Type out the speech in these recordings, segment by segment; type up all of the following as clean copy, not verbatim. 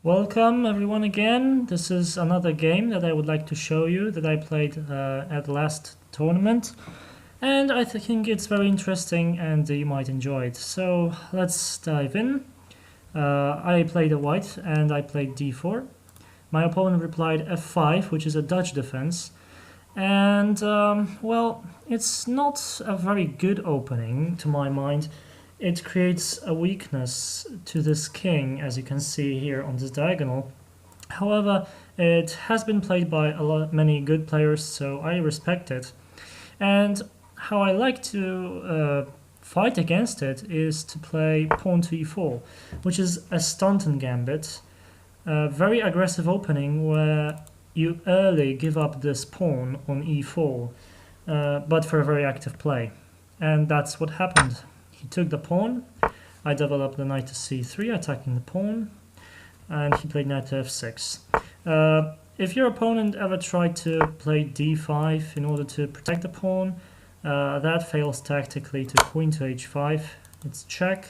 Welcome everyone again. This is another game that I would like to show you that I played at the last tournament, and I think it's very interesting and you might enjoy it. So let's dive in. I played a white and I played d4. My opponent replied f5, which is a Dutch defense, and well, it's not a very good opening to my mind. It creates a weakness to this king, as you can see here on this diagonal. However, it has been played by many good players, so I respect it. And how I like to fight against it is to play pawn to e4, which is a Staunton Gambit, a very aggressive opening where you early give up this pawn on e4, but for a very active play. And that's what happened. He took the pawn, I developed the knight to c3, attacking the pawn, and he played knight to f6. If your opponent ever tried to play d5 in order to protect the pawn, that fails tactically to queen to h5. It's check,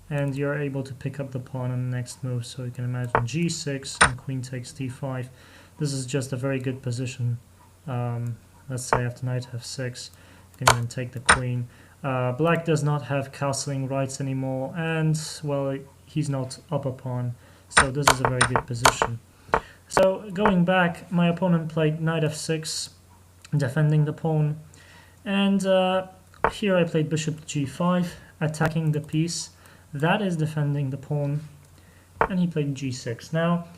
and you're able to pick up the pawn on the next move. So you can imagine g6 and queen takes d5. This is just a very good position. Let's say after knight f6, you can even take the queen. Black does not have castling rights anymore, and well, he's not up a pawn, so this is a very good position. So going back, my opponent played knight f6, defending the pawn, and here I played bishop g5, attacking the piece that is defending the pawn, and he played g6. Now,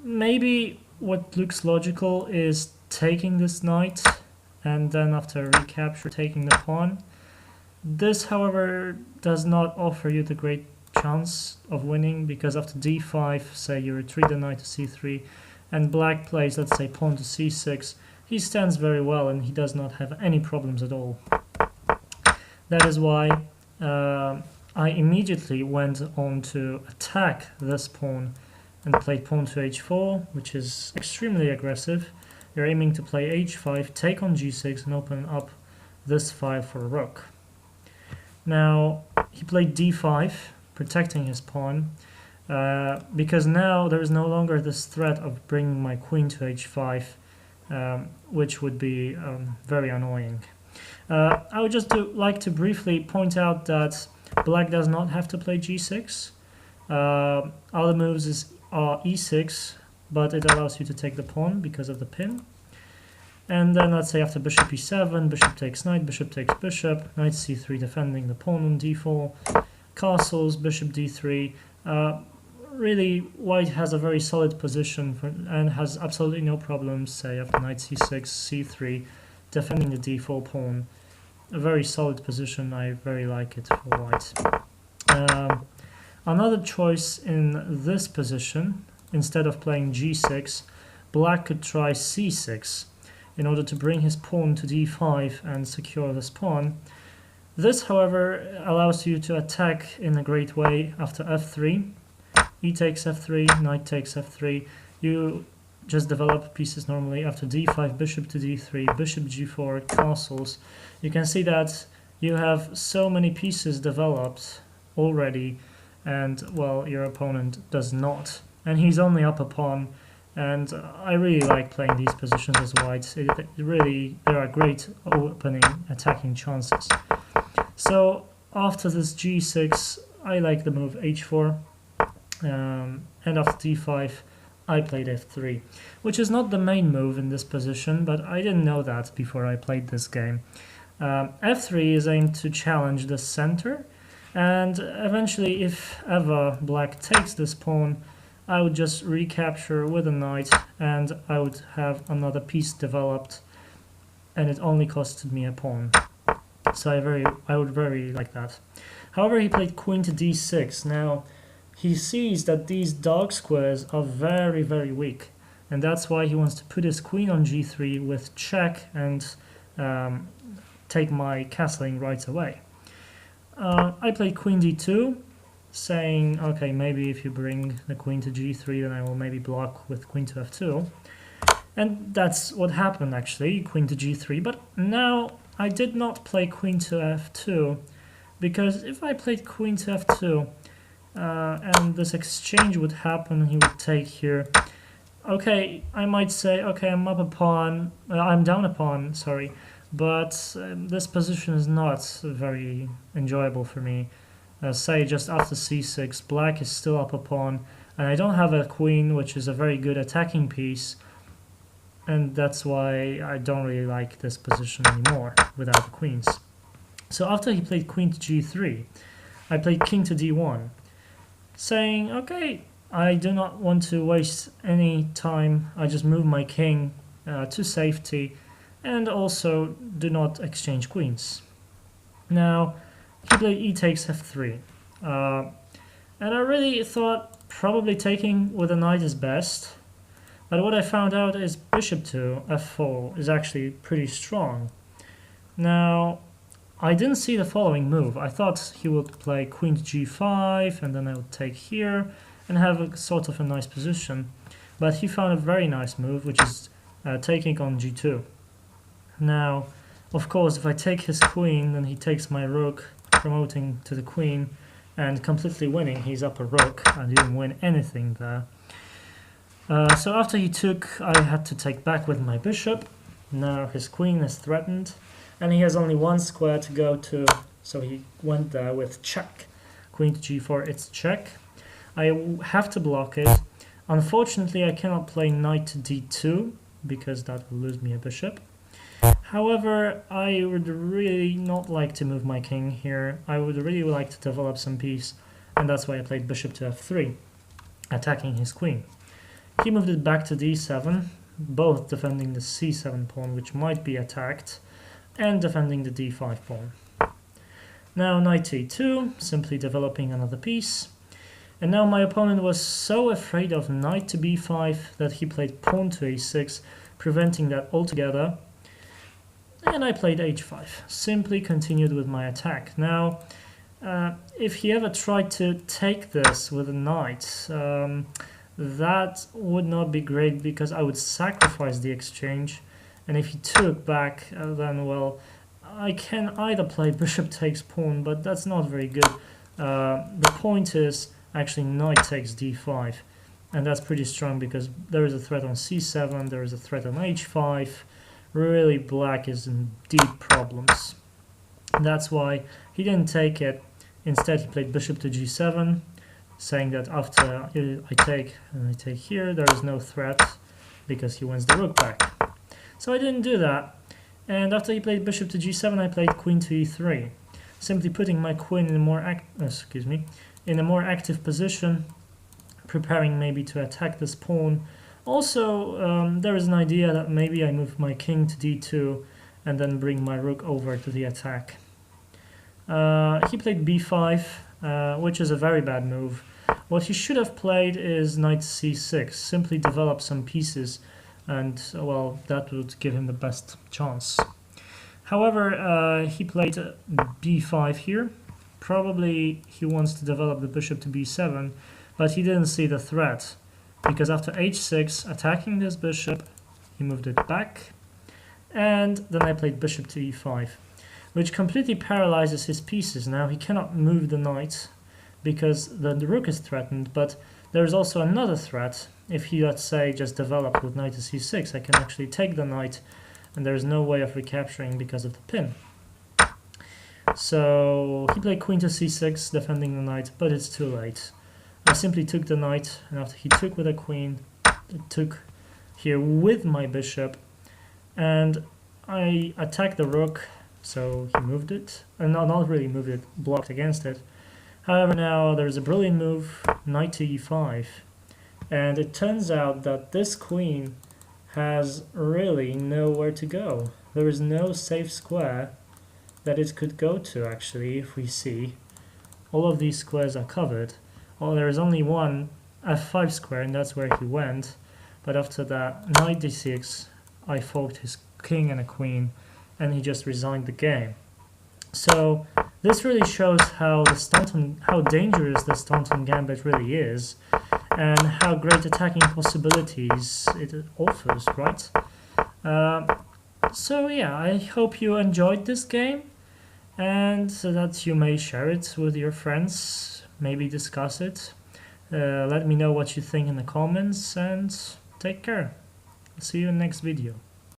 maybe what looks logical is taking this knight, and then after recapture taking the pawn. This, however, does not offer you the great chance of winning, because after d5, say you retreat the knight to c3, and black plays, let's say, pawn to c6, he stands very well and he does not have any problems at all. That is why I immediately went on to attack this pawn and played pawn to h4, which is extremely aggressive. You're aiming to play h5, take on g6, and open up this file for a rook. Now, he played d5, protecting his pawn, because now there is no longer this threat of bringing my queen to h5, which would be very annoying. I would just like to briefly point out that black does not have to play g6. Other moves are e6, but it allows you to take the pawn because of the pin. And then let's say after bishop e7, bishop takes knight, bishop takes bishop, knight c3 defending the pawn on d4, castles, bishop d3. Really, white has a very solid position and has absolutely no problems, say after knight c6, c3, defending the d4 pawn. A very solid position, I very like it for white. Another choice in this position, instead of playing g6, black could try c6. In order to bring his pawn to d5 and secure this pawn. This, however, allows you to attack in a great way after f3. E takes f3, knight takes f3. You just develop pieces normally after d5, bishop to d3, bishop g4, castles. You can see that you have so many pieces developed already, and, well, your opponent does not. And he's only up a pawn. And I really like playing these positions as white. There are great opening attacking chances. So after this g6, I like the move h4, and after d5, I played f3, which is not the main move in this position, but I didn't know that before I played this game. f3 is aimed to challenge the center, and eventually, if ever black takes this pawn, I would just recapture with a knight, and I would have another piece developed, and it only costed me a pawn. So I would very like that. However, he played queen to d6. Now, he sees that these dog squares are very, very weak, and that's why he wants to put his queen on g3 with check and take my castling rights away. I played queen d2. Saying, okay, maybe if you bring the queen to g3, then I will maybe block with queen to f2. And that's what happened, actually, queen to g3. But now I did not play queen to f2, because if I played queen to f2, and this exchange would happen. He would take here. Okay, I might say, okay, I'm up a pawn, I'm down a pawn, sorry, but this position is not very enjoyable for me. Say just after c6, black is still up a pawn, and I don't have a queen, which is a very good attacking piece, and that's why I don't really like this position anymore without the queens. So after he played queen to g3, I played king to d1, saying, okay, I do not want to waste any time, I just move my king to safety, and also do not exchange queens. Now, he played e takes f3, and I really thought probably taking with a knight is best, but what I found out is bishop to f4 is actually pretty strong. Now, I didn't see the following move. I thought he would play queen to g5, and then I would take here and have a sort of a nice position, but he found a very nice move, which is taking on g2. Now, of course, if I take his queen, then he takes my rook, promoting to the queen, and completely winning. He's up a rook. I didn't win anything there. So after he took, I had to take back with my bishop. Now his queen is threatened, and he has only one square to go to, so he went there with check. Queen to g4, it's check. I have to block it. Unfortunately, I cannot play knight to d2, because that will lose me a bishop. However, I would really not like to move my king here. I would really like to develop some piece, and that's why I played bishop to f3, attacking his queen. He moved it back to d7, both defending the c7 pawn, which might be attacked, and defending the d5 pawn. Now knight to e2, simply developing another piece. And now my opponent was so afraid of knight to b5 that he played pawn to a6, preventing that altogether. And I played h5, simply continued with my attack. Now, if he ever tried to take this with a knight, that would not be great because I would sacrifice the exchange. And if he took back, then, well, I can either play bishop takes pawn, but that's not very good. The point is actually knight takes d5, and that's pretty strong because there is a threat on c7, there is a threat on h5. Really, black is in deep problems. That's why he didn't take it. Instead, he played bishop to g7, saying that after I take and I take here, there is no threat because he wins the rook back. So I didn't do that. And after he played bishop to g7, I played queen to e3, simply putting my queen in a more active position, preparing maybe to attack this pawn. Also, there is an idea that maybe I move my king to d2 and then bring my rook over to the attack. He played b5, which is a very bad move. What he should have played is knight c6, simply develop some pieces, and, well, that would give him the best chance. However, he played b5 here. Probably he wants to develop the bishop to b7, but he didn't see the threat, because after h6, attacking this bishop, he moved it back, and then I played bishop to e5, which completely paralyzes his pieces. Now he cannot move the knight because the rook is threatened, but there is also another threat. If he, let's say, just developed with knight to c6, I can actually take the knight, and there is no way of recapturing because of the pin. So he played queen to c6, defending the knight, but it's too late. I simply took the knight, and after he took with a queen, I took here with my bishop, and I attacked the rook, so he moved it, and not really moved it, blocked against it. However, now there's a brilliant move, knight to e5, and it turns out that this queen has really nowhere to go. There is no safe square that it could go to, actually. If we see, all of these squares are covered. Well, there is only one f5 square, and that's where he went. But after that, knight d6, I forked his king and a queen, and he just resigned the game. So this really shows how dangerous the Staunton Gambit really is, and how great attacking possibilities it offers, right? So yeah, I hope you enjoyed this game, and so that you may share it with your friends. maybe discuss it. Let me know what you think in the comments, and take care. See you in the next video.